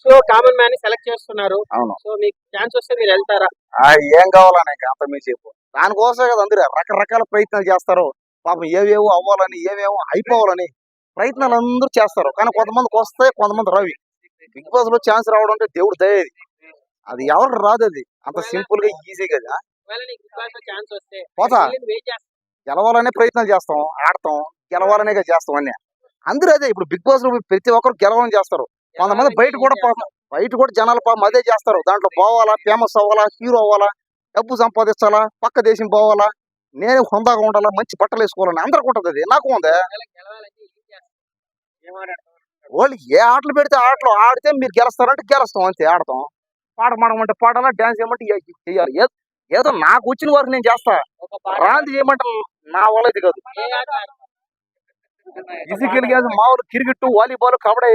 So common man ని select చేస్తున్నారు. అవును. సో మీకు ఛాన్స్ వస్తే మీరు వెళ్తారా? ఏం కావాలని అంత మీరు చెప్పు. దానికోసమే కదా అందరూ రకరకాల ప్రయత్నాలు చేస్తారు. పాపం ఏవేవో అవ్వాలని, ఏవేవో అయిపోవాలని ప్రయత్నాలు అందరూ చేస్తారు. కానీ కొంతమందికి వస్తాయి, కొంతమంది రవి. బిగ్ బాస్ లో ఛాన్స్ రావడం అంటే దేవుడు దయ. అది ఎవరికి రాదు, అది అంత సింపుల్ గా ఈజీ కదా. ఒకవేళ నీకు బిగ్ బాస్ లో ఛాన్స్ వస్తే పోతా. వెయిట్ చేస్తా. గెలవాలనే ప్రయత్నాలు చేస్తాం, ఆడతాం, గెలవాలనే చేస్తాం అన్నీ. అందరూ అదే ఇప్పుడు బిగ్ బాస్ లో ప్రతి ఒక్కరు గెలవాలని చేస్తారు. కొంతమంది బయట కూడా జనాలు పాపం అదే చేస్తారు. దాంట్లో పోవాలా, ఫేమస్ అవ్వాలా, హీరో అవ్వాలా, డబ్బు సంపాదించాలా, పక్క దేశం పోవాలా, నేనే హుందాగా ఉండాలా, మంచి బట్టలు వేసుకోవాలని అందరికి ఉంటది. అది నాకు ఉంది. వాళ్ళు ఏ ఆటలు పెడితే ఆటలు ఆడితే మీరు గెలుస్తారంటే గెలుస్తాం, అంతే. ఆడతాం, పాట పాడమంటే పాడాలా, డాన్స్ చేయమంటే చెయ్యాలి. ఏదో నాకు వచ్చిన వరకు నేను చేస్తా. రాంది చేయమంటే నా వల్ల ఇది కాదు. ఫిజికల్ గా మామూలు క్రికెట్, వాలీబాల్, కబడ్డీ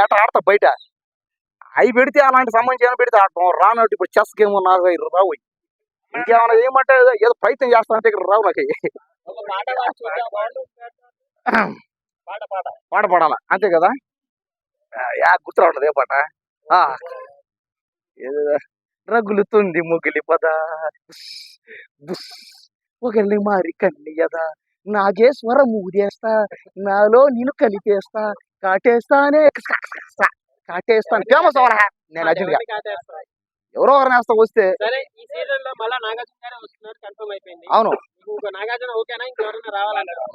ఏట ఆడతా బయట. అవి పెడితే అలాంటి సంబంధించిన పెడితే ఆడటం రానట్టు. ఇప్పుడు చెస్ గేమ్ నాకు రావు. ఇంకేమైనా ఏమంటే ఏదో ప్రయత్నం చేస్తా అంటే ఇక్కడ రావు నాకు. పాట పాడాలా, అంతే కదా. గుర్తు రావట్లేదు ఏ పాట. రగులుతుంది ముగిలి పద, ఒకళ్ళని మారి కన్నియదా, నాగేశ్వరం ఊదేస్తా, నాలో నేను కలిపేస్తా, కాటేస్తానే కాటేస్తాను. ఫేమస్ అవరా నేను అర్జున్ గా. ఎవరో ఒకరిని వేస్తా వస్తే. అవును,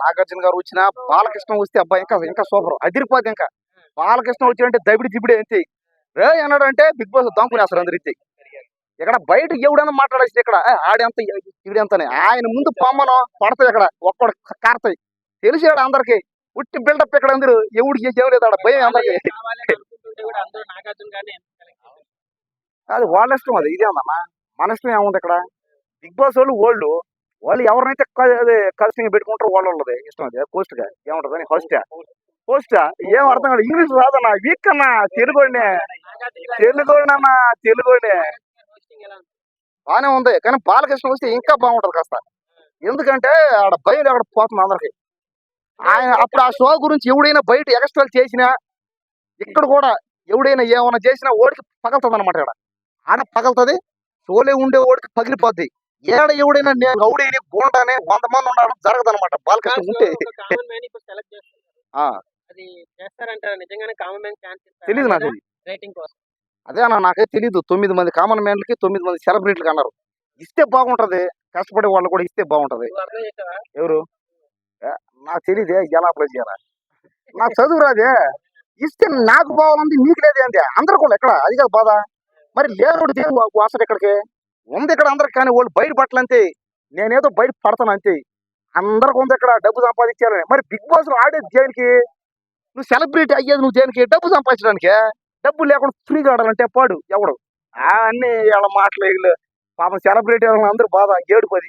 నాగార్జున గారు వచ్చినా, బాలకృష్ణ వస్తే అబ్బా ఇంకా సూపర్, అదిరిపోద్ది. ఇంకా బాలకృష్ణ వచ్చినంటే దబిడి దిబిడే అంతే. అన్నాడంటే బిగ్ బాస్ దాంకునేస్తారు అందరి. ఇక్కడ బయట ఎవడైనా మాట్లాడేసి ఇక్కడ ఆడెంత ఇవిడెంతనే ఆయన ముందు పొమ్మను పడతాయి. ఇక్కడ ఒక్కడు కారతాయి, తెలిసాడు అందరికి. ఉట్టి బిల్డప్ ఇక్కడ అందరూ ఎవడికి చేయలేదు, ఆడ భయం అందరికి. అది వాళ్ళ ఇష్టం, అది ఇదేందమ్మా మన ఇష్టం ఏముంది ఇక్కడ. బిగ్ బాస్ వాళ్ళు ఎవరినైతే కలిసి పెట్టుకుంటారో వాళ్ళది ఇష్టం. అది పోస్ట్ గా ఏముంటది, పోస్ట్ ఏం అర్థం కాదు. ఇంగ్లీష్ రాదన్నా, వీక్ అన్నా, తెలుగునే బానే ఉంది. కానీ బాలకృష్ణ వస్తే ఇంకా బాగుంటది కాస్త. ఎందుకంటే ఆడ భయం అక్కడ పోతుంది అందరికి. ఆయన అప్పుడు ఆ షో గురించి ఎవడైనా బయట ఎక్స్ట్రాలు చేసినా, ఇక్కడ కూడా ఎవడైనా ఏమైనా చేసినా ఓడికి పగలుతుంది అనమాట. ఆడ పగలుతుంది, షోలే ఉండే ఓడికి పగిలిపోద్ది. ఎవడైనా నేను రౌడీని గోండానే 100 మంది ఉండడం జరగదు అనమాట బాలకృష్ణ ఉంటే. తెలీదు నాకు, అదే అన్న నాకే తెలీదు. 9 మంది కామన్ మ్యాన్లకి 9 మంది సెలబ్రిటీలకు అన్నారు. ఇస్తే బాగుంటది, కష్టపడే వాళ్ళు కూడా ఇస్తే బాగుంటది. ఎవరు నాకు తెలియదే, ఎలా అప్లై చేయాలా, నాకు చదువు రాదే. ఇస్తే నాకు బాగుంది, మీకు లేదే అంతే. అందరు కూడా ఎక్కడ, అది కాదు బాధ. మరి లేనోడు దేని అసలు ఇక్కడికి ఉంది ఇక్కడ అందరికి. కానీ వాళ్ళు బయట పట్లంతే, నేనేదో బయట పడతాను అంతే. అందరికి ఉంది ఇక్కడ డబ్బు సంపాదించాలని. మరి బిగ్ బాస్ లో ఆడేది దేనికి? నువ్వు సెలబ్రిటీ అయ్యేది నువ్వు దేనికి? డబ్బు సంపాదించడానికే. డబ్బు లేకుండా ఫ్రీగా ఆడాలంటే పాడు ఎవడు. అన్ని వాళ్ళ మాటలు పాపం సెలబ్రిటీ అందరూ బాధ, ఏడుపది.